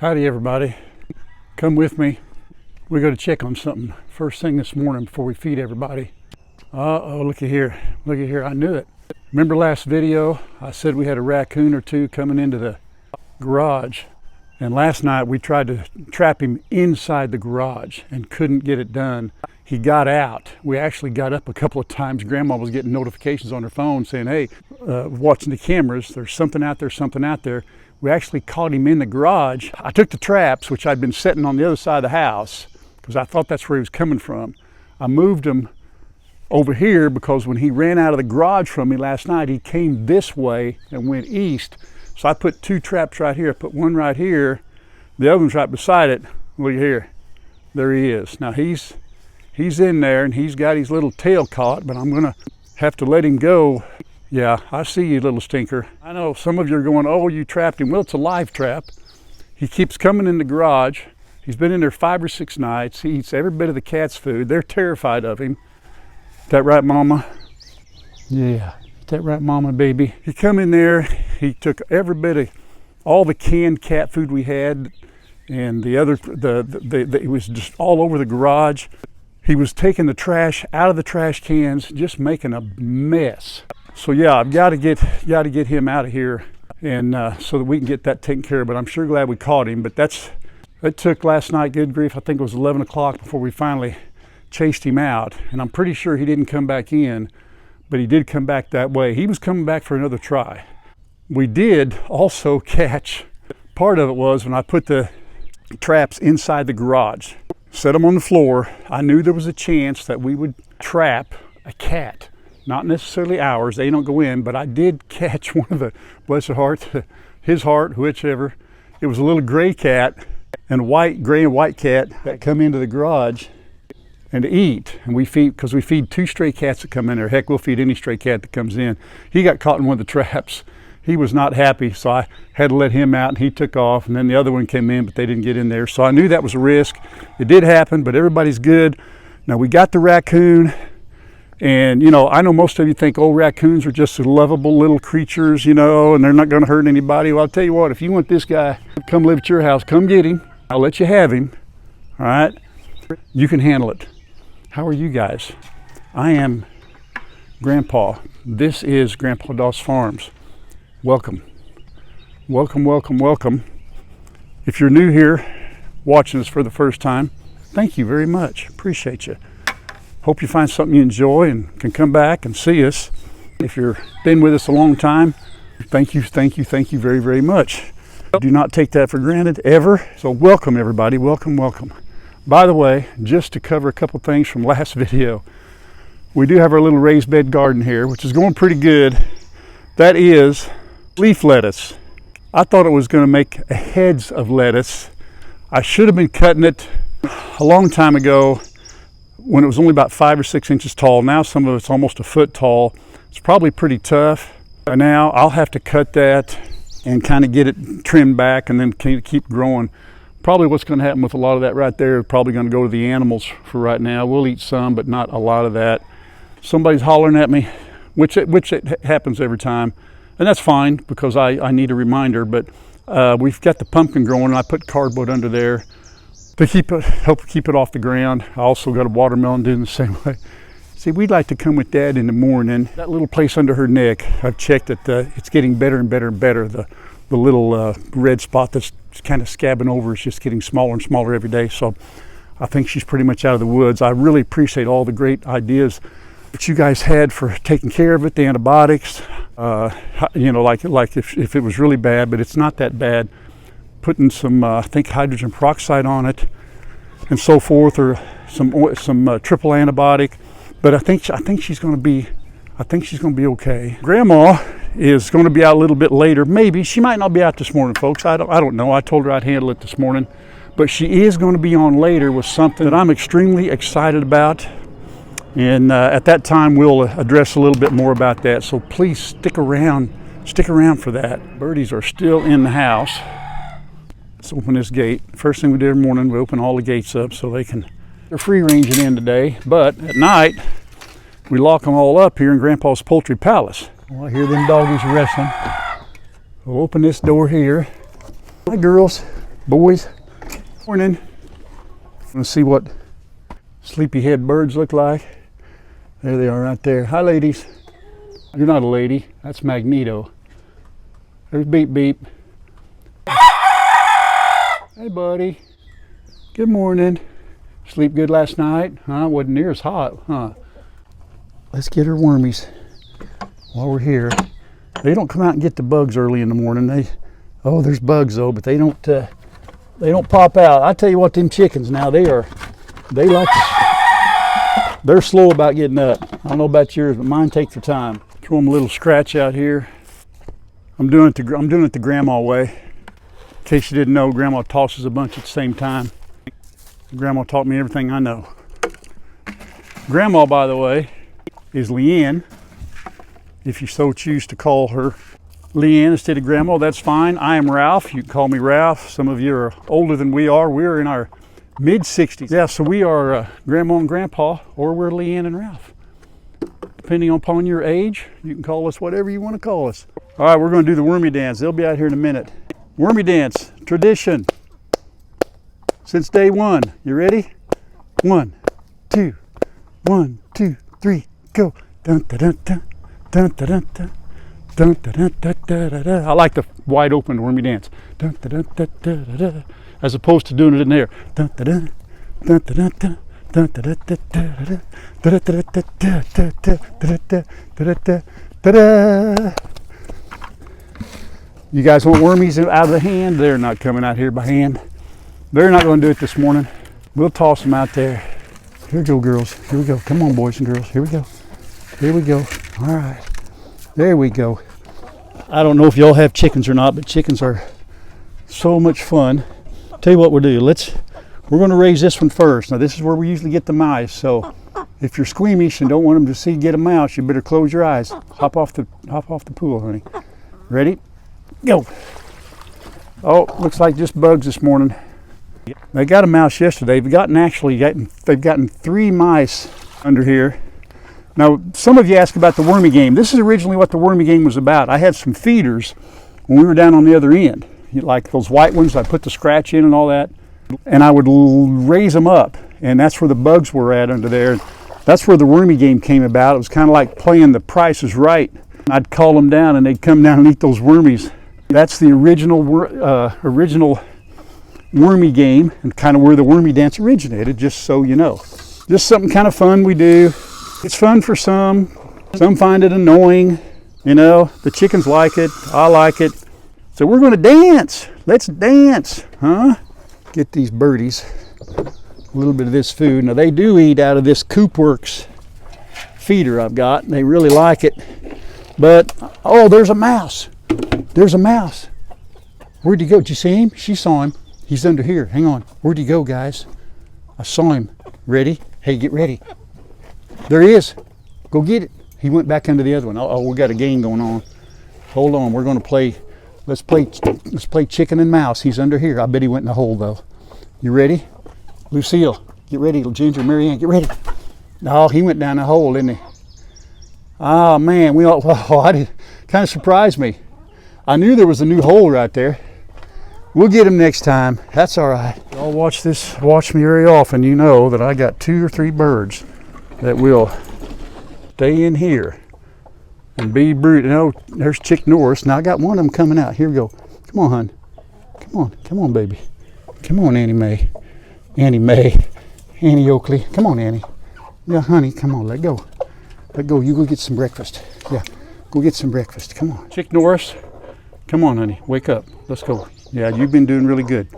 Howdy everybody, come with me. We're going to check on something first thing this morning before we feed everybody. Uh-oh, look at here, I knew it. Remember last video I said we had a raccoon or two coming into the garage, and last night we tried to trap him inside the garage and couldn't get it done. He got out. We actually got up a couple of times. Grandma was getting notifications on her phone saying, hey, watching the cameras, there's something out there. We actually caught him in the garage. I took the traps, which I'd been setting on the other side of the house, because I thought that's where he was coming from. I moved him over here because when he ran out of the garage from me last night, he came this way and went east. So I put two traps right here. I put one right here. The other one's right beside it. Look here. There he is. Now he's in there and he's got his little tail caught, but I'm gonna have to let him go. Yeah, I see you, little stinker. I know some of you are going, oh, you trapped him. Well, it's a live trap. He keeps coming in the garage. He's been in there 5 or 6 nights. He eats every bit of the cat's food. They're terrified of him. Is that right, Mama? Yeah, is that right, Mama, baby? He come in there. He took every bit of all the canned cat food we had, and it was just all over the garage. He was taking the trash out of the trash cans, just making a mess. So yeah, I've got to get him out of here, and so that we can get that taken care of. But I'm sure glad we caught him. But it took last night, good grief, I think it was 11 o'clock before we finally chased him out. And I'm pretty sure he didn't come back in, but he did come back that way. He was coming back for another try. We did also catch, part of it was when I put the traps inside the garage, set them on the floor. I knew there was a chance that we would trap a cat. Not necessarily ours, they don't go in, but I did catch one of the, bless his heart, whichever. It was a little gray cat and gray and white cat that come into the garage and eat. And we feed 2 stray cats that come in there. Heck, we'll feed any stray cat that comes in. He got caught in one of the traps. He was not happy, so I had to let him out and he took off, and then the other one came in, but they didn't get in there. So I knew that was a risk. It did happen, but everybody's good. Now we got the raccoon. And, you know, I know most of you think, oh, raccoons are just lovable little creatures, you know, and they're not going to hurt anybody. Well, I'll tell you what, if you want this guy to come live at your house, come get him. I'll let you have him, all right? You can handle it. How are you guys? I am Grandpa. This is Grandpa Doss Farms. Welcome. Welcome, welcome, welcome. If you're new here, watching us for the first time, thank you very much. Appreciate you. Hope you find something you enjoy and can come back and see us. If you've been with us a long time, thank you very, very much. Do not take that for granted, ever. So welcome everybody, welcome, welcome. By the way, just to cover a couple things from last video, we do have our little raised bed garden here, which is going pretty good. That is leaf lettuce. I thought it was going to make heads of lettuce. I should have been cutting it a long time ago, when it was only about 5 or 6 inches tall. Now some of it's almost a foot tall. It's probably pretty tough. Now I'll have to cut that and kind of get it trimmed back and then keep growing. Probably what's going to happen with a lot of that right there is probably going to go to the animals for right now. We'll eat some, but not a lot of that. Somebody's hollering at me, which it happens every time. And that's fine because I need a reminder, but we've got the pumpkin growing and I put cardboard under there to help keep it off the ground. I also got a watermelon doing the same way. See, we'd like to come with Dad in the morning. That little place under her neck, I've checked that it's getting better and better and better. The little red spot that's kind of scabbing over is just getting smaller and smaller every day. So I think she's pretty much out of the woods. I really appreciate all the great ideas that you guys had for taking care of it, the antibiotics. You know, like if it was really bad, but it's not that bad. Putting some, I think, hydrogen peroxide on it, and so forth, or some triple antibiotic. But I think she's going to be okay. Grandma is going to be out a little bit later. Maybe she might not be out this morning, folks. I don't know. I told her I'd handle it this morning, but she is going to be on later with something that I'm extremely excited about. And at that time, we'll address a little bit more about that. So please stick around for that. Birdies are still in the house. Let's open this gate. First thing we do every morning, we open all the gates up so they're free ranging in today. But at night, we lock them all up here in Grandpa's Poultry Palace. Well, I hear them doggies wrestling. We'll open this door here. My girls, boys. Morning. Let's see what sleepyhead birds look like. There they are right there. Hi, ladies. You're not a lady. That's Magneto. There's Beep Beep. Hey, buddy. Good morning. Sleep good last night? Huh? Wasn't near as hot, huh? Let's get her wormies while we're here. They don't come out and get the bugs early in the morning. Oh, there's bugs though, but they don't pop out. I tell you what, them chickens now, they're slow about getting up. I don't know about yours, but mine take their time. Throw them a little scratch out here. I'm doing it the grandma way. In case you didn't know, grandma tosses a bunch at the same time. Grandma taught me everything I know. Grandma, by the way, is Leanne. If you so choose to call her Leanne instead of Grandma, that's fine. I am Ralph. You can call me Ralph. Some of you are older than we are. We're in our mid-60s. Yeah, so we are Grandma and Grandpa, or we're Leanne and Ralph. Depending upon your age, you can call us whatever you want to call us. All right, we're going to do the wormy dance. They'll be out here in a minute. Wormy dance, tradition. Since day one. You ready? 1, 2, 1, 2, 3, go. Dun, dun, dun, dun, dun, dun, dun, dun. Dun, dun, dun, dun, dun, dun, dun. I like the wide open wormy dance. Dun, dun, dun, dun, dun, dun, dun. As opposed to doing it in there. Dun, dun, dun, dun, dun, dun. Dun, dun, dun, dun, dun, dun, dun, dun, dun, dun, dun. You guys want wormies out of the hand? They're not coming out here by hand. They're not going to do it this morning. We'll toss them out there. Here we go, girls. Here we go. Come on, boys and girls. Here we go. Here we go. All right. There we go. I don't know if y'all have chickens or not, but chickens are so much fun. Tell you what we'll do. We're going to raise this one first. Now, this is where we usually get the mice. So, if you're squeamish and don't want them to get a mouse, you better close your eyes. Hop off the pool, honey. Ready? Go. Oh, looks like just bugs this morning. They got a mouse yesterday. They've gotten 3 mice under here. Now, some of you asked about the wormy game. This is originally what the wormy game was about. I had some feeders when we were down on the other end. Like those white ones, I put the scratch in and all that. And I would raise them up. And that's where the bugs were at under there. That's where the wormy game came about. It was kind of like playing The Price is Right. I'd call them down and they'd come down and eat those wormies. That's the original wormy game, and kind of where the wormy dance originated, just so you know. Just something kind of fun we do. It's fun for some. Some find it annoying. You know, the chickens like it. I like it. So we're going to dance. Let's dance, huh? Get these birdies a little bit of this food. Now, they do eat out of this Coopworks feeder I've got. They really like it. But, oh, there's a mouse. There's a mouse. Where'd he go? Did you see him? She saw him. He's under here. Hang on. Where'd he go, guys? I saw him. Ready? Hey, get ready. There he is. Go get it. He went back under the other one. Oh, we got a game going on. Hold on. We're going to play. Let's play chicken and mouse. He's under here. I bet he went in the hole, though. You ready? Lucille, get ready. Ginger, Marianne, get ready. No, he went down the hole, didn't he? Oh, man. Kind of surprised me. I knew there was a new hole right there. We'll get him next time. That's all right. Y'all watch me very often. You know that I got 2 or 3 birds that will stay in here and be brood. You know, there's Chick Norris. Now I got one of them coming out. Here we go. Come on, hon. Come on, baby. Come on, Annie Mae. Annie Oakley. Come on, Annie. Yeah, honey, come on, let go. You go get some breakfast. Yeah, go get some breakfast. Come on. Chick Norris. Come on, honey. Wake up. Let's go. Yeah, you've been doing really good.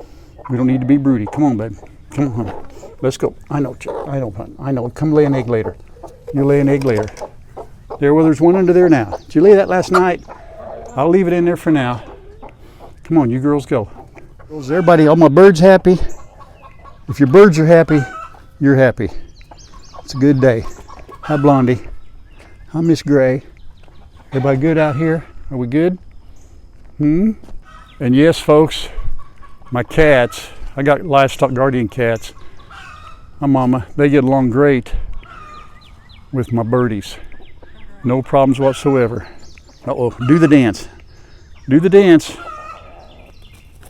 We don't need to be broody. Come on, baby. Come on, honey. Let's go. I know, Chick. I know. Come lay an egg later. You lay an egg later. Well, there's one under there now. Did you lay that last night? I'll leave it in there for now. Come on, you girls go. Is everybody, all my birds happy? If your birds are happy, you're happy. It's a good day. Hi, Blondie. Hi, Miss Gray. Everybody good out here? Are we good? And yes, folks, my cats, I got livestock guardian cats. My mama, they get along great with my birdies. No problems whatsoever. Uh-oh, do the dance. Do the dance.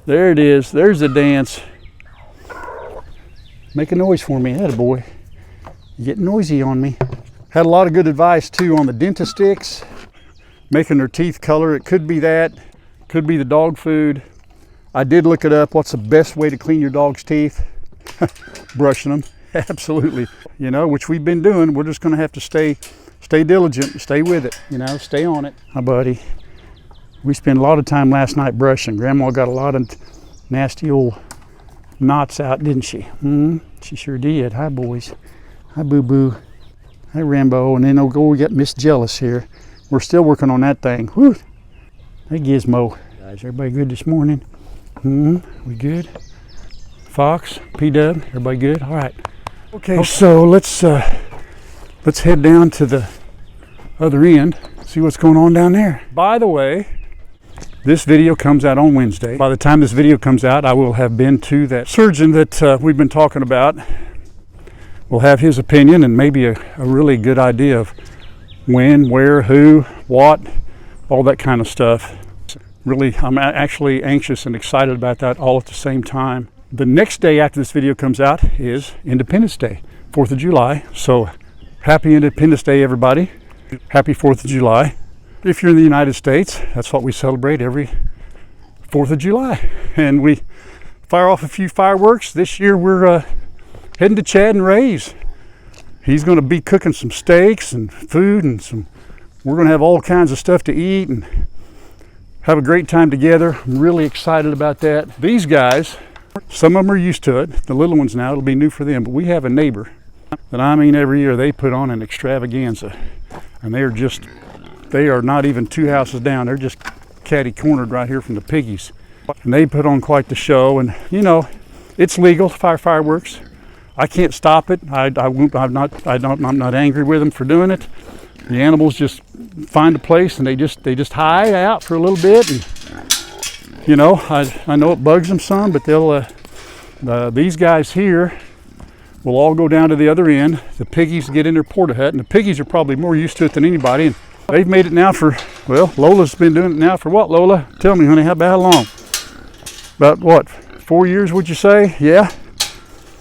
There it is. There's the dance. Make a noise for me, attaboy. You get noisy on me. Had a lot of good advice too on the dentist sticks, making their teeth color. It could be that, could be the dog food. I did look it up. What's the best way to clean your dog's teeth? Brushing them, absolutely. You know, which we've been doing. We're just gonna have to stay diligent, stay with it, you know, stay on it. Hi, buddy. We spent a lot of time last night brushing. Grandma got a lot of nasty old knots out, didn't she? She sure did. Hi, boys. Hi, boo-boo. Hi, Rambo. And then we got Miss Jealous here. We're still working on that thing. Whew. Hey, Gizmo. Guys, everybody good this morning? We good? Fox, P-Dub, everybody good? All right. Okay, so let's head down to the other end, see what's going on down there. By the way, this video comes out on Wednesday. By the time this video comes out, I will have been to that surgeon that we've been talking about. We'll have his opinion and maybe a really good idea of when, where, who, what, all that kind of stuff. Really, I'm actually anxious and excited about that all at the same time. The next day after this video comes out is Independence Day, 4th of July. So happy Independence Day, everybody. Happy 4th of July. If you're in the United States, that's what we celebrate every 4th of July. And we fire off a few fireworks. This year we're heading to Chad and Ray's. He's going to be cooking some steaks and food and we're going to have all kinds of stuff to eat and have a great time together. I'm really excited about that. These guys, some of them are used to it. The little ones now, it'll be new for them. But we have a neighbor that, I mean, every year they put on an extravaganza. And they are not even 2 houses down. They're just catty-cornered right here from the piggies. And they put on quite the show. And, you know, it's legal to fire fireworks. I can't stop it. I'm not angry with them for doing it. The animals just find a place and they just hide out for a little bit. And, you know, I know it bugs them some, but these guys here will all go down to the other end. The piggies get in their porta hut, and the piggies are probably more used to it than anybody. And they've made it now for, well, Lola's been doing it now for what, Lola? Tell me, honey, how long? About what, 4 years, would you say? Yeah,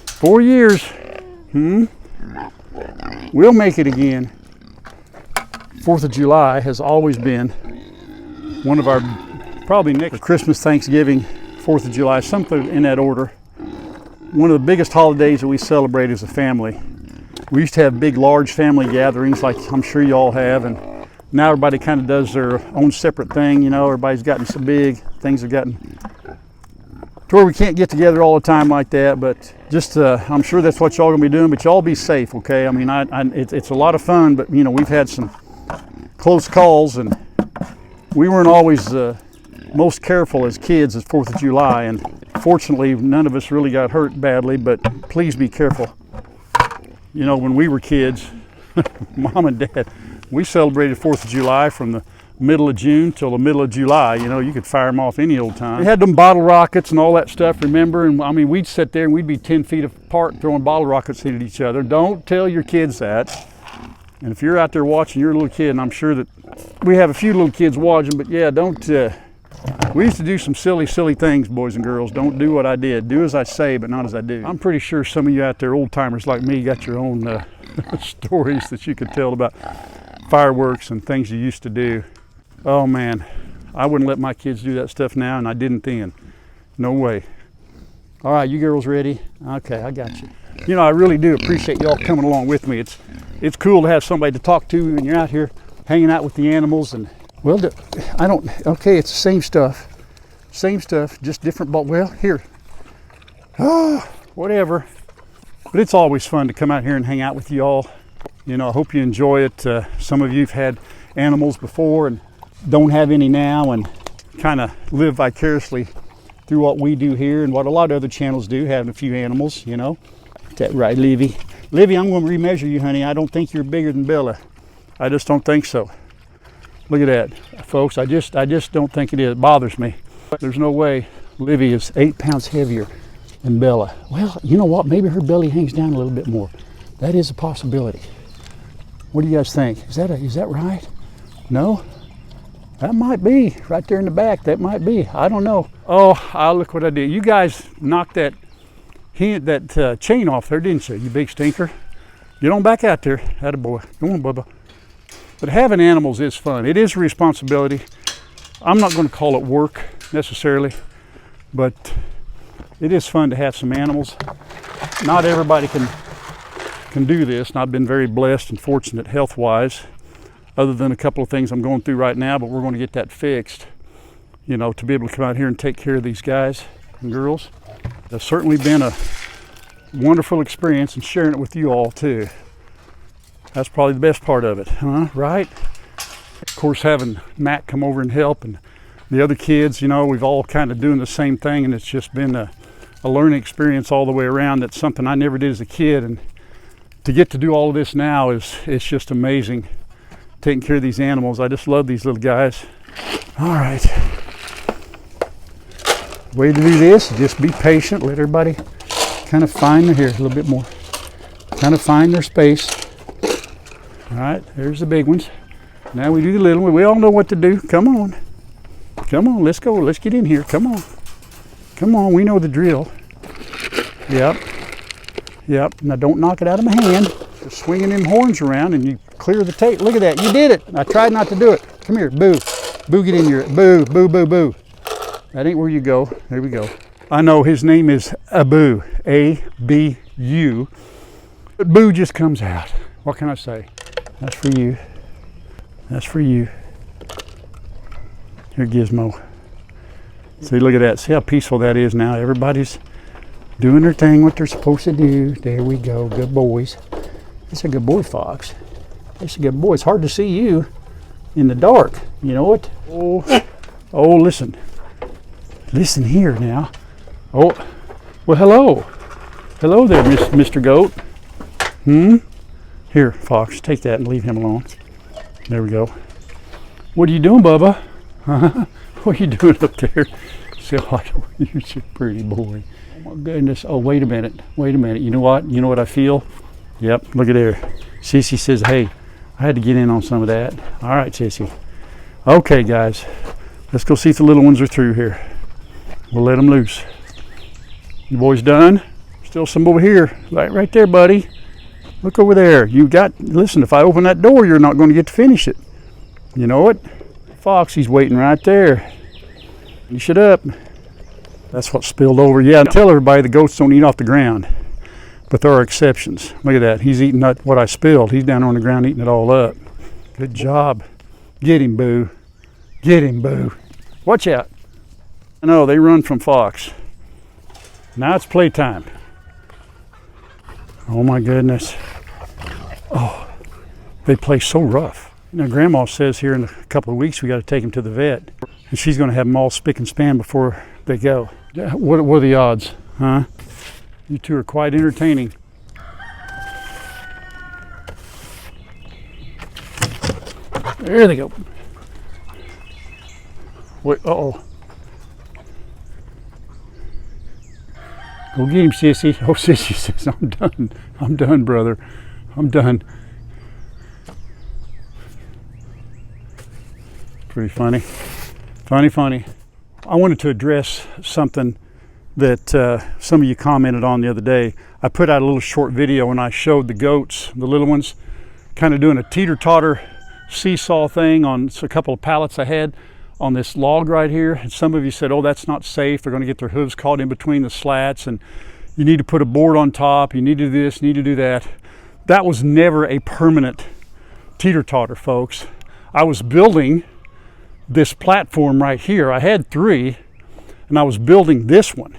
4 years. We'll make it again. 4th of July has always been one of our, probably next Christmas, Thanksgiving, 4th of July, something in that order. One of the biggest holidays that we celebrate as a family. We used to have big, large family gatherings like I'm sure you all have, and now everybody kind of does their own separate thing, you know. Everybody's gotten so big, things have gotten to where we can't get together all the time like that, but just I'm sure that's what y'all gonna be doing, but y'all be safe, okay? I mean, it's a lot of fun, but you know, we've had some close calls, and we weren't always most careful as kids at 4th of July, and fortunately none of us really got hurt badly, but please be careful. You know, when we were kids, Mom and Dad, we celebrated 4th of July from the middle of June till the middle of July. You know, you could fire them off any old time. We had them bottle rockets and all that stuff, remember? And I mean, we'd sit there and we'd be 10 feet apart throwing bottle rockets at each other. Don't tell your kids that. And if you're out there watching, you're a little kid, and I'm sure that we have a few little kids watching, but yeah, don't, we used to do some silly things, boys and girls. Don't do what I did. Do as I say, but not as I do. I'm pretty sure some of you out there, old timers like me, got your own stories that you could tell about fireworks and things you used to do. Oh man, I wouldn't let my kids do that stuff now, and I didn't then. No way. All right, you girls ready? Okay, I got you. You know, I really do appreciate y'all coming along with me. It's cool to have somebody to talk to when you're out here hanging out with the animals. And well, okay, it's the same stuff, just different, but well, here, whatever. But it's always fun to come out here and hang out with you all. You know, I hope you enjoy it. Some of you've had animals before and don't have any now, and kind of live vicariously through what we do here and what a lot of other channels do, having a few animals, you know. Is that right, Livy? Livy, I'm going to remeasure you, honey. I don't think you're bigger than Bella. I just don't think so. Look at that, folks. I just don't think it is. It bothers me. There's no way Livy is 8 pounds heavier than Bella. Well, you know what? Maybe her belly hangs down a little bit more. That is a possibility. What do you guys think? Is that right? No? That might be right there in the back. That might be. I don't know. Oh, look what I did. You guys knocked that chain off there, didn't you? You big stinker. Get on back out there. Attaboy. Come on, Bubba. But having animals is fun. It is a responsibility. I'm not going to call it work necessarily, but it is fun to have some animals. Not everybody can do this, and I've been very blessed and fortunate health-wise, other than a couple of things I'm going through right now, but we're going to get that fixed, you know, to be able to come out here and take care of these guys and girls. It's certainly been a wonderful experience, and sharing it with you all too. That's probably the best part of it, huh? Right? Of course, having Matt come over and help, and the other kids, you know, we've all kind of doing the same thing, and it's just been a learning experience all the way around. That's something I never did as a kid, and to get to do all of this now it's just amazing. Taking care of these animals. I just love these little guys. All right. Way to do this, just be patient. Let everybody kind of find their, here a little bit more. Kind of find their space. All right, there's the big ones. Now we do the little one. We all know what to do. Come on. Come on, let's go. Let's get in here. Come on. Come on, we know the drill. Yep. Yep. Now don't knock it out of my hand. Just swinging them horns around and you clear the tape. Look at that. You did it. I tried not to do it. Come here. Boo. Boo, get in here. Boo, boo, boo, boo. That ain't where you go. There we go. I know his name is Abu. A-B-U. But Boo just comes out. What can I say? That's for you. That's for you. Here, Gizmo. See, look at that. See how peaceful that is now. Everybody's doing their thing, what they're supposed to do. There we go. Good boys. That's a good boy, Fox. That's a good boy. It's hard to see you in the dark. You know what? Oh, listen. Listen here now. Oh, well, hello. Hello there, Mr. Goat. Here, Fox, take that and leave him alone. There we go. What are you doing, Bubba? What are you doing up there? You're such a pretty boy. Oh my goodness. Oh, wait a minute. Wait a minute. You know what? You know what I feel? Yep, look at there. Sissy says, hey, I had to get in on some of that. All right, Sissy. Okay, guys. Let's go see if the little ones are through here. We'll let them loose. You boys done? Still some over here. Right there, buddy. Look over there. Listen, if I open that door, you're not going to get to finish it. You know what? Foxy's waiting right there. You shut up. That's what spilled over. Yeah, tell everybody the goats don't eat off the ground. But there are exceptions. Look at that. He's eating what I spilled. He's down on the ground eating it all up. Good job. Get him, Boo. Get him, Boo. Watch out. I know, they run from Fox. Now it's playtime. Oh my goodness. Oh, they play so rough. Now Grandma says here in a couple of weeks we got to take them to the vet. And she's going to have them all spick and span before they go. What are the odds, huh? You two are quite entertaining. There they go. Wait, uh-oh. Go get him, Sissy. Oh, Sissy says, I'm done. I'm done, brother. I'm done. Pretty funny. Funny. I wanted to address something that some of you commented on the other day. I put out a little short video and I showed the goats, the little ones, kind of doing a teeter-totter seesaw thing on a couple of pallets I had on this log right here. And some of you said, oh, that's not safe. They're going to get their hooves caught in between the slats and you need to put a board on top. You need to do this, you need to do that. That was never a permanent teeter-totter, folks. I was building this platform right here. I had 3 and I was building this one.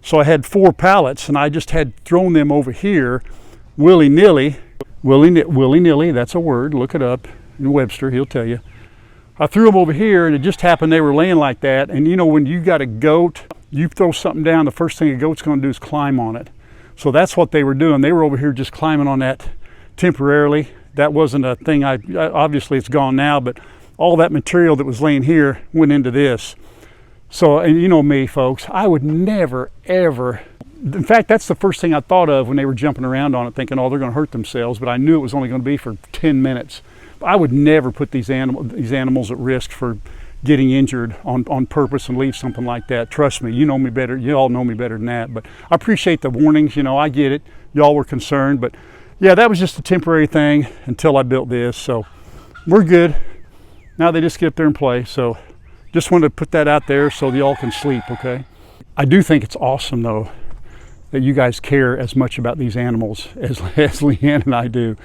So I had 4 pallets and I just had thrown them over here willy-nilly, that's a word, look it up in Webster, he'll tell you. I threw them over here and it just happened they were laying like that. And you know, when you got a goat, you throw something down, the first thing a goat's gonna do is climb on it. So that's what they were doing. They were over here just climbing on that temporarily. That wasn't a thing, obviously it's gone now, but all that material that was laying here went into this. So, and you know me, folks, I would never, ever, in fact, that's the first thing I thought of when they were jumping around on it, thinking, oh, they're gonna hurt themselves, but I knew it was only gonna be for 10 minutes. I would never put these animals at risk for getting injured on purpose and leave something like that. Trust me, you know me better. You all know me better than that. But I appreciate the warnings. You know, I get it. Y'all were concerned, but yeah, that was just a temporary thing until I built this. So we're good. Now they just get up there and play. So just wanted to put that out there so y'all can sleep, okay? I do think it's awesome though that you guys care as much about these animals as Leanne and I do.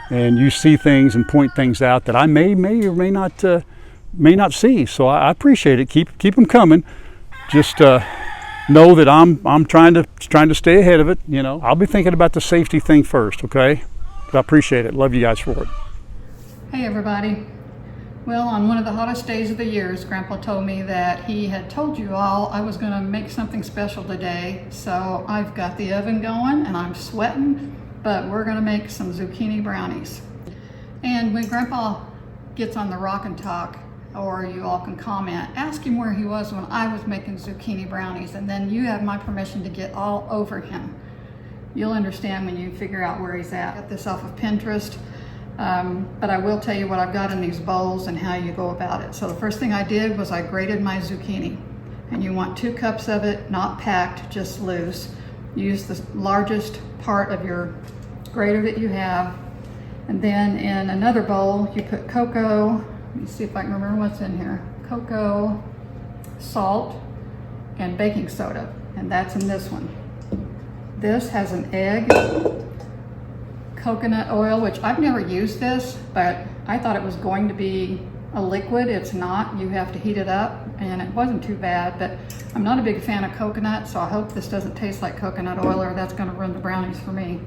And you see things and point things out that I may or may not see. So I appreciate it. Keep them coming. Just know that I'm trying to stay ahead of it. You know, I'll be thinking about the safety thing first, okay? But I appreciate it. Love you guys for it. Hey everybody. Well, on one of the hottest days of the year, Grandpa told me that he had told you all I was going to make something special today. So I've got the oven going and I'm sweating, but we're going to make some zucchini brownies. And when Grandpa gets on the Rock and Talk, or you all can comment, ask him where he was when I was making zucchini brownies, and then you have my permission to get all over him. You'll understand when you figure out where he's at. I got this off of Pinterest. But I will tell you what I've got in these bowls and how you go about it. So the first thing I did was I grated my zucchini, and you want 2 cups of it, not packed, just loose. Use the largest part of your grater that you have. And then in another bowl, you put cocoa. Let me see if I can remember what's in here. Cocoa, salt, and baking soda. And that's in this one. This has an egg, coconut oil, which I've never used this, but I thought it was going to be a liquid. It's not. You have to heat it up, and it wasn't too bad, but I'm not a big fan of coconut, so I hope this doesn't taste like coconut oil, or that's going to ruin the brownies for me,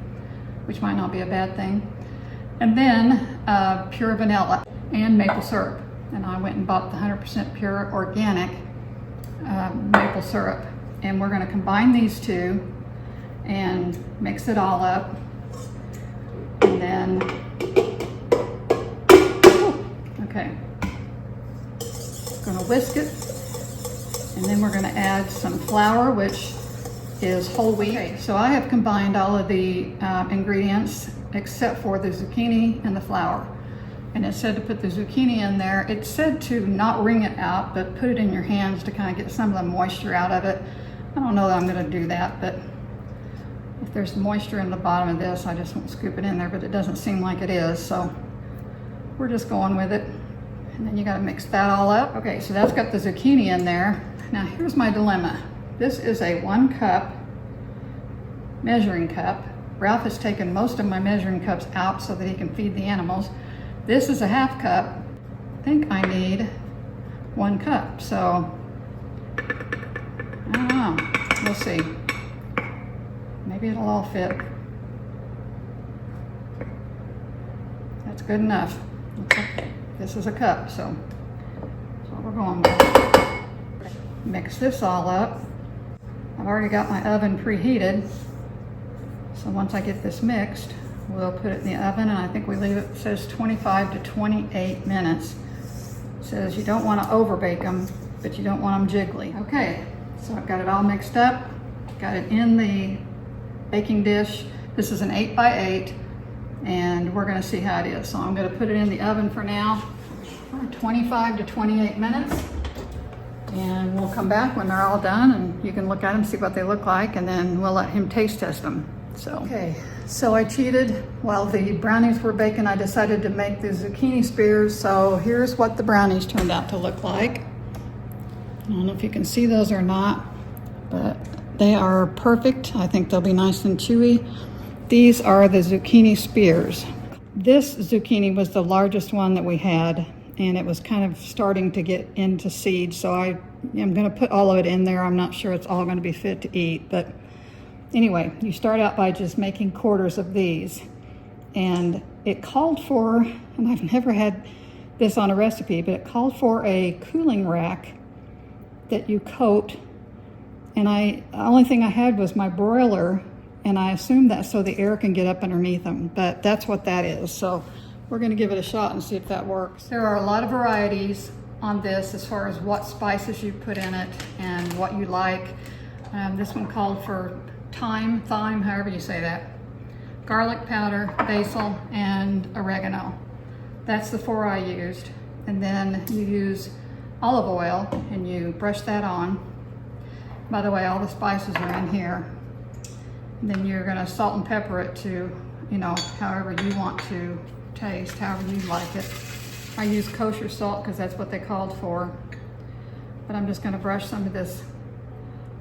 which might not be a bad thing. And then pure vanilla and maple syrup. And I went and bought the 100% pure organic maple syrup. And we're going to combine these two and mix it all up. And then, okay, gonna whisk it, and then we're gonna add some flour, which is whole wheat. Okay, so I have combined all of the ingredients except for the zucchini and the flour. And it said to put the zucchini in there. It said to not wring it out, but put it in your hands to kind of get some of the moisture out of it. I don't know that I'm gonna do that, but if there's moisture in the bottom of this, I just won't scoop it in there, but it doesn't seem like it is, so we're just going with it. And then you gotta mix that all up. Okay, so that's got the zucchini in there. Now here's my dilemma. This is a 1 cup measuring cup. Ralph has taken most of my measuring cups out so that he can feed the animals. This is a 1/2 cup. I think I need 1 cup, so I don't know, we'll see. Maybe it'll all fit. That's good enough. Okay. This is a cup, so that's what we're going with. Mix this all up. I've already got my oven preheated. So once I get this mixed, we'll put it in the oven, and I think we leave it, it says 25 to 28 minutes. It says you don't want to overbake them, but you don't want them jiggly. Okay, so I've got it all mixed up. Got it in the baking dish. This is an 8 by 8, and we're going to see how it is. So I'm going to put it in the oven for now for 25 to 28 minutes, and we'll come back when they're all done, and you can look at them, see what they look like, and then we'll let him taste test them. So okay, so I cheated. While the brownies were baking, I decided to make the zucchini spears. So here's what the brownies turned out to look like. I don't know if you can see those or not, but they are perfect. I think they'll be nice and chewy. These are the zucchini spears. This zucchini was the largest one that we had, and it was kind of starting to get into seed, so I am going to put all of it in there. I'm not sure it's all going to be fit to eat, but anyway, you start out by just making quarters of these, and it called for, and I've never had this on a recipe, but it called for a cooling rack that you coat. And the only thing I had was my broiler, and I assumed that so the air can get up underneath them, but that's what that is. So we're gonna give it a shot and see if that works. There are a lot of varieties on this as far as what spices you put in it and what you like. This one called for thyme, however you say that, garlic powder, basil, and oregano. That's the 4 I used. And then you use olive oil and you brush that on. By the way, all the spices are in here. And then you're gonna salt and pepper it to, you know, however you want to taste, however you like it. I use kosher salt because that's what they called for. But I'm just gonna brush some of this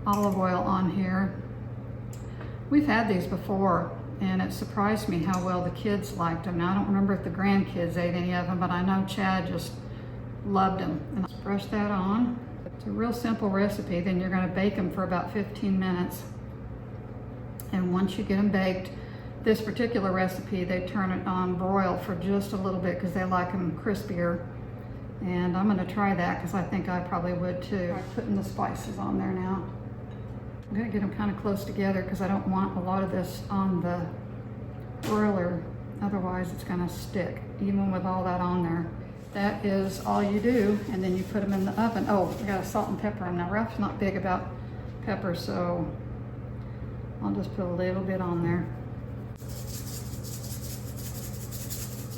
olive oil on here. We've had these before, and it surprised me how well the kids liked them. Now, I don't remember if the grandkids ate any of them, but I know Chad just loved them. And I'll brush that on. It's a real simple recipe. Then you're gonna bake them for about 15 minutes. And once you get them baked, this particular recipe, they turn it on broil for just a little bit because they like them crispier. And I'm gonna try that because I think I probably would too. I'm putting the spices on there now. I'm gonna get them kind of close together because I don't want a lot of this on the broiler. Otherwise it's gonna stick, even with all that on there. That is all you do, and then you put them in the oven. Oh, I got a salt and pepper. Now Ralph's not big about pepper, so I'll just put a little bit on there.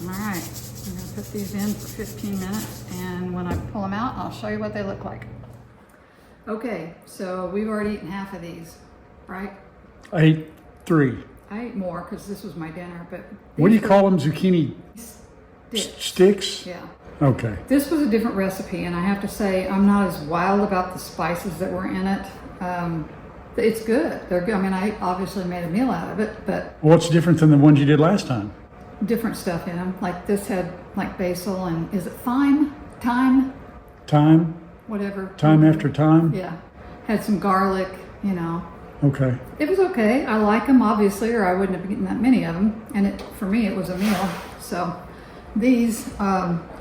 All right, I'm gonna put these in for 15 minutes, and when I pull them out, I'll show you what they look like. Okay, so we've already eaten half of these, right? I ate 3. I ate more because this was my dinner, but What do you call them? Zucchini sticks? sticks? Yeah. Okay. This was a different recipe, and I have to say I'm not as wild about the spices that were in it. It's good. They're good. I mean, I obviously made a meal out of it, but What's different than the ones you did last time? different stuff in them. Like this had like basil and is it thyme? Thyme? Time? Whatever. Time after time? Yeah. Had some garlic, you know. Okay. It was okay. I like them obviously, or I wouldn't have eaten that many of them. And for me, it was a meal. So these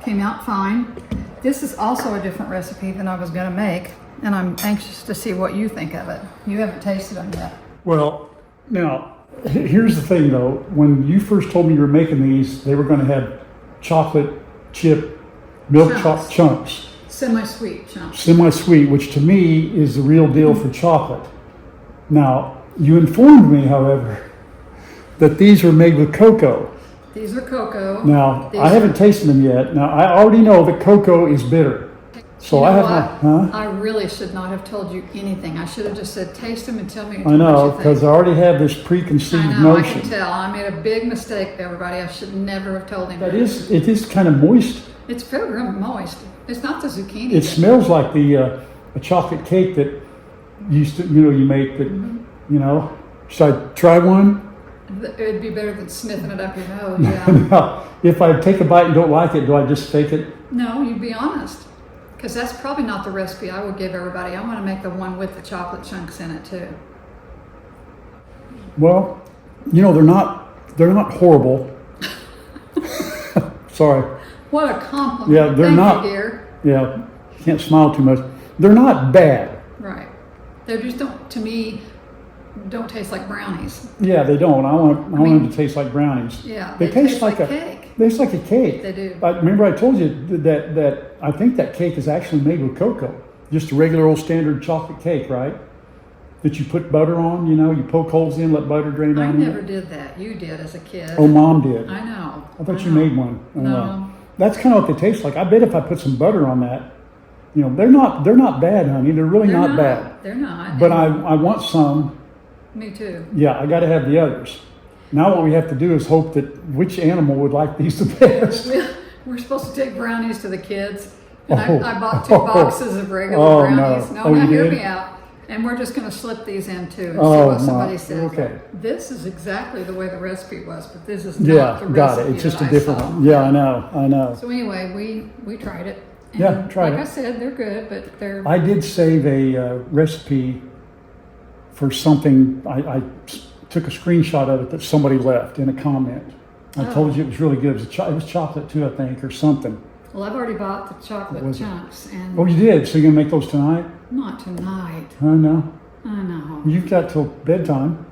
came out fine. This is also a different recipe than I was going to make, and I'm anxious to see what you think of it. You haven't tasted them yet. Well, now, here's the thing though. When you first told me you were making these, they were going to have chocolate chip milk chunks. Semi-sweet chunks. Semi-sweet, which to me is the real deal for chocolate. Now, you informed me, however, that these are made with cocoa. These are cocoa. Now, I haven't tasted them yet. Now, I already know that cocoa is bitter. So I have not, I really should not have told you anything. I should have just said, taste them and tell me I know, what you think. because I already have this preconceived I know, notion. I can tell. I made a big mistake, everybody. I should never have told him. It is kind of moist. It's very moist. It's not the zucchini. It smells like the a chocolate cake that you make that, you know. Should I try one? It'd be better than sniffing it up your nose, yeah. Now, if I take a bite and don't like it, do I just fake it? No, you'd be honest. Because that's probably not the recipe I would give everybody. I want to make the one with the chocolate chunks in it too. Well, you know, they're not horrible. Sorry. What a compliment. Yeah, they're Thank not. you, dear. Yeah, can't smile too much. They're not bad. Right. They just don't, to me, don't taste like brownies. Yeah, they don't. I want them to taste like brownies. Yeah, they taste like a cake. They taste like a cake. They do. Remember I told you that I think that cake is actually made with cocoa. Just a regular old standard chocolate cake, right? That you put butter on, you know, you poke holes in, let butter drain down. I never did that. You did as a kid. Oh, Mom did. I know. I thought you made one. No. That's kind of what they taste like. I bet if I put some butter on that, you know, they're not bad, honey. They're really not bad. They're not. But I want some. Me too. Yeah, I got to have the others. Now what we have to do is hope that which animal would like these the best. We're supposed to take brownies to the kids. And Oh. I bought 2 boxes of regular brownies. No. Oh, now you hear did? me out. And we're just going to slip these in too and see Oh, what somebody says. okay. This is exactly the way the recipe was, but this is not Yeah, the recipe got it. It's just a that I different saw. one. Yeah, I know. So anyway, we tried it. And Yeah, tried like it. I said, they're good, but they're... I did save a recipe for something. I took a screenshot of it that somebody left in a comment. I told you it was really good. It was chocolate too, I think, or something. Well, I've already bought the chocolate chunks. And Oh, you did? So you're going to make those tonight? not tonight. I know. I know. You've got till bedtime.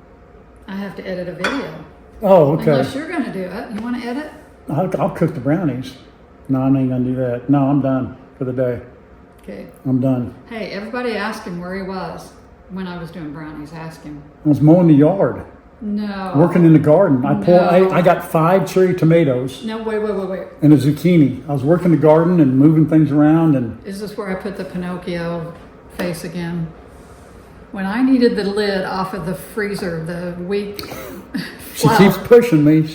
I have to edit a video. Oh, okay. Unless you're going to do it. You want to edit? I'll cook the brownies. No, I ain't going to do that. No, I'm done for the day. Okay. I'm done. Hey, everybody asked him where he was when I was doing brownies. Ask him. I was mowing the yard. No. Working in the garden. No. I got 5 cherry tomatoes No, wait. and a zucchini. I was working the garden and moving things around, and Is this where I put the Pinocchio face again? When I needed the lid off of the freezer, the week she keeps pushing me.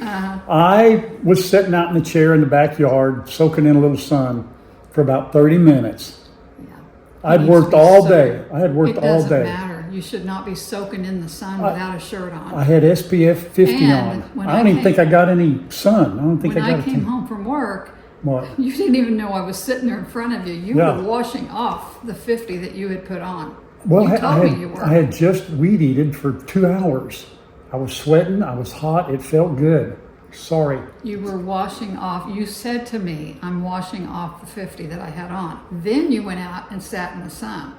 I was sitting out in the chair in the backyard, soaking in a little sun for about 30 minutes. Yeah. I'd worked all day. I had worked It all doesn't day. matter. You should not be soaking in the sun without a shirt on. I had SPF 50 And on. when I don't even think I got any sun. I don't think When I got I came home from work, What? you didn't even know I was sitting there in front of you. You Yeah. were washing off the 50 that you had put on. Well, you told me you were. I had just weed eated for 2 hours. I was sweating. I was hot. It felt good. Sorry. You were washing off. You said to me, I'm washing off the 50 that I had on. Then you went out and sat in the sun.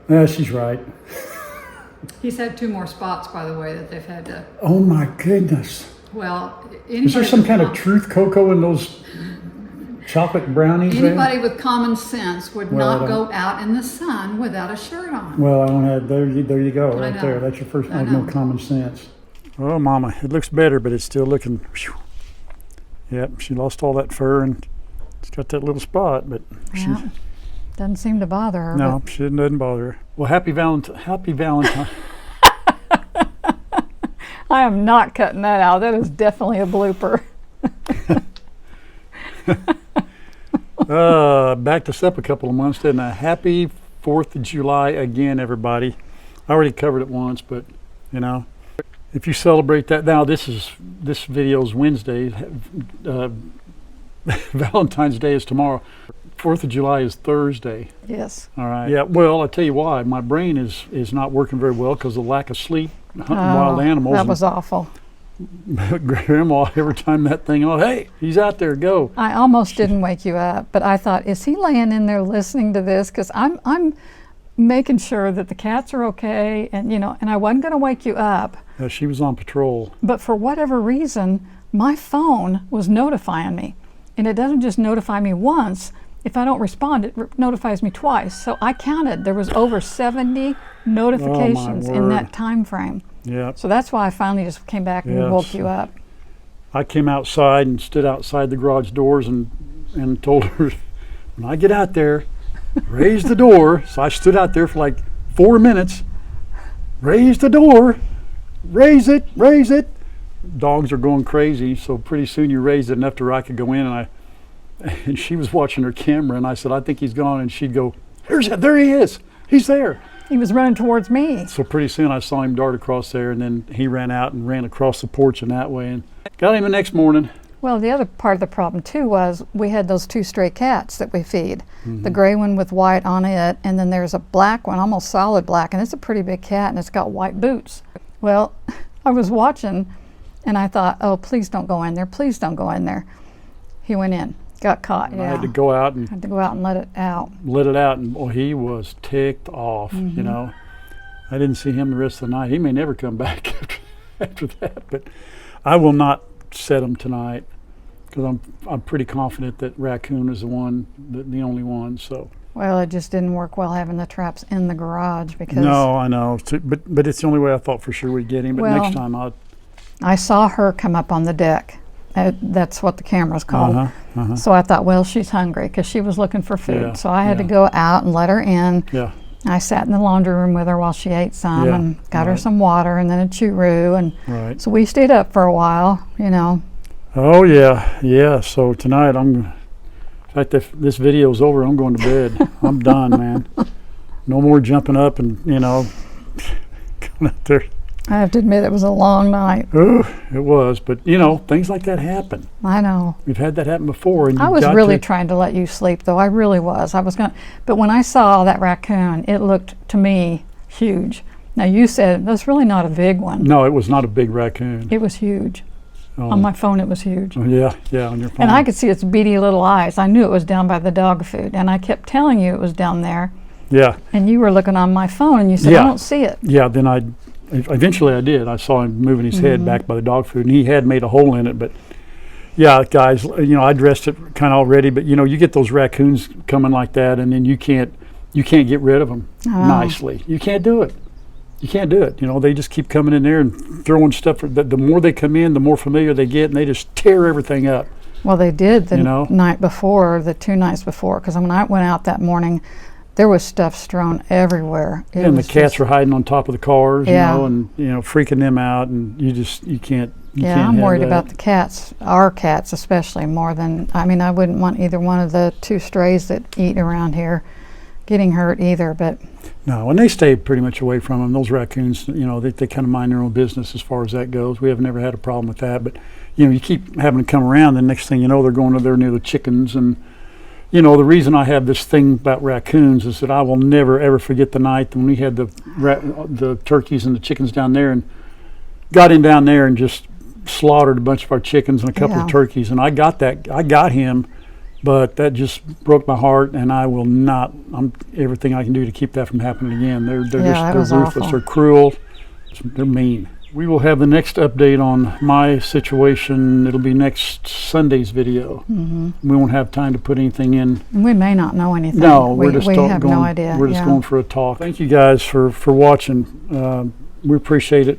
Yeah, she's right. He's had 2 more spots, by the way, that they've had to. Oh my goodness. Well, Is there some kind of truth cocoa in those chocolate brownies there? Anybody with common sense would Well, not go out in the sun without a shirt on. Well, I don't have, there you go, I right know. there. That's your first, I I have no know. common sense. Oh, Mama, it looks better, but it's still looking, whew. Yep, she lost all that fur and it's got that little spot, but she, Yeah. Doesn't seem to bother her. no, she doesn't bother her. Well, happy Valentine. I am not cutting that out. That is definitely a blooper. Backed us up a couple of months, didn't I? Happy 4th of July again, everybody. I already covered it once, but you know, if you celebrate that now, this video's Wednesday. Valentine's Day is tomorrow. 4th of July is Thursday. Yes. All right. Yeah. Well, I'll tell you why. My brain is not working very well because of the lack of sleep, hunting wild animals. That was awful. Grandma, every time that thing on, hey, he's out there, go. I almost didn't wake you up, but I thought, is he laying in there listening to this? Because I'm making sure that the cats are okay, and and I wasn't going to wake you up. She was on patrol. But for whatever reason, my phone was notifying me, and it doesn't just notify me once. If I don't respond, it notifies me twice. So I counted. There was over 70 notifications in that time frame. Yeah. So that's why I finally just came back and woke you up. I came outside and stood outside the garage doors and told her, when I get out there, raise the door. So I stood out there for like 4 minutes. Raise the door. Raise it. Raise it. Dogs are going crazy. So pretty soon you raised it enough to where I could go in, and she was watching her camera, and I said, I think he's gone. And she'd go, there he is. He's there. He was running towards me. So pretty soon I saw him dart across there, and then he ran out and ran across the porch in that way, and got him the next morning. Well, the other part of the problem too was we had those 2 stray cats that we feed. The gray one with white on it, and then there's a black one, almost solid black, and it's a pretty big cat, and it's got white boots. Well, I was watching, and I thought, oh, please don't go in there. Please don't go in there. He went in. Got caught. I had to go out and let it out. And well, he was ticked off. You know, I didn't see him the rest of the night. He may never come back after that. But I will not set him tonight because I'm pretty confident that raccoon is the only one. So. Well, it just didn't work well having the traps in the garage because. No, I know. But it's the only way I thought for sure we'd get him. But next time I saw her come up on the deck. That's what the camera's called. So I thought, well, she's hungry because she was looking for food. Yeah, so I had to go out and let her in. Yeah. I sat in the laundry room with her while she ate some and got her some water and then a churro. And so we stayed up for a while, Oh, yeah. So tonight in fact, if this video's over, I'm going to bed. I'm done, man. No more jumping up and, going out there. I have to admit it was a long night. Ooh, it was, but things like that happen. I know. We've had that happen before. And I was really trying to let you sleep, though. I really was. But when I saw that raccoon, it looked to me huge. Now you said that's really not a big one. No, it was not a big raccoon. It was huge. On my phone, it was huge. Oh, yeah, on your phone. And I could see its beady little eyes. I knew it was down by the dog food, and I kept telling you it was down there. Yeah. And you were looking on my phone, and you said, I don't see it. Yeah, then eventually I did. I saw him moving his head back by the dog food, and he had made a hole in it. But yeah, guys, I dressed it kind of already, but you get those raccoons coming like that, and then you can't get rid of them nicely. You can't do it. You can't do it. You know, they just keep coming in there and throwing stuff. The more they come in, the more familiar they get, and they just tear everything up. Well, they did the You know? night before, the 2 nights before, because when I went out that morning, there was stuff strewn everywhere. It And the was cats just- were hiding on top of the cars, Yeah. you know, and freaking them out, and you can't. You Yeah, can't I'm have worried that. about the cats, our cats especially, more than, I mean, I wouldn't want either one of the 2 strays that eat around here getting hurt either, but No, and they stay pretty much away from them. Those raccoons, you know, they kind of mind their own business as far as that goes. We have never had a problem with that, but you know, you keep having to come around, the next thing you know, they're going over there near the chickens. And you know, the reason I have this thing about raccoons is that I will never ever forget the night when we had the turkeys and the chickens down there, and got in down there and just slaughtered a bunch of our chickens and a couple Yeah. of turkeys. And I got him, but that just broke my heart, and I will not. I'm everything I can do to keep that from happening again. They're Yeah, that was ruthless. awful. They're cruel. They're mean. We will have the next update on my situation. It'll be next Sunday's video. We won't have time to put anything in. and we may not know anything. No, we we're just we have going. no idea. We're just yeah. going for a talk. Thank you guys for watching. We appreciate it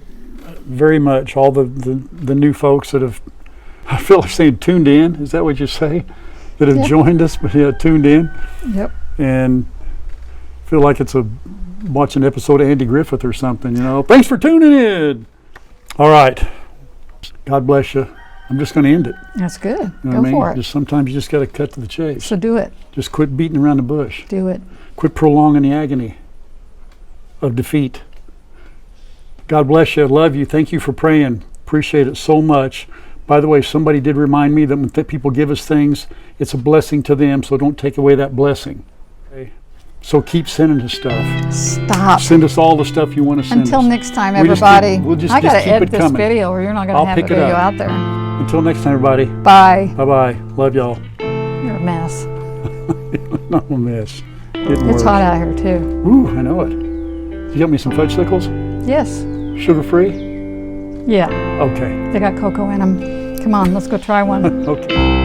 very much. All the new folks that have, I feel like saying tuned in. Is that what you say? That have Yeah. joined us, but yeah, tuned in, Yep. and feel like it's watching an episode of Andy Griffith or something. You know, thanks for tuning in. All right, God bless you. I'm just going to end it. That's good. You know Go what I mean? for it. Just sometimes you just got to cut to the chase. So do it. Just quit beating around the bush. Do it. Quit prolonging the agony of defeat. God bless you. I love you. Thank you for praying. Appreciate it so much. By the way, somebody did remind me that when people give us things, it's a blessing to them, so don't take away that blessing. Okay? So keep sending us stuff. Stop. Send us all the stuff you want to send Until us. next time, We just everybody. keep- we'll just- I just gotta keep edit it this coming. video, or you're not gonna I'll have a pick it video up. out there. Until next time, everybody. Bye. Bye-bye. Love y'all. You're a mess. Not a mess. Getting It's worse. hot out here too. Ooh, I know it. You got me some fudge sickles? Yes. Sugar-free? Yeah. Okay. They got cocoa in them. Come on, let's go try one. Okay.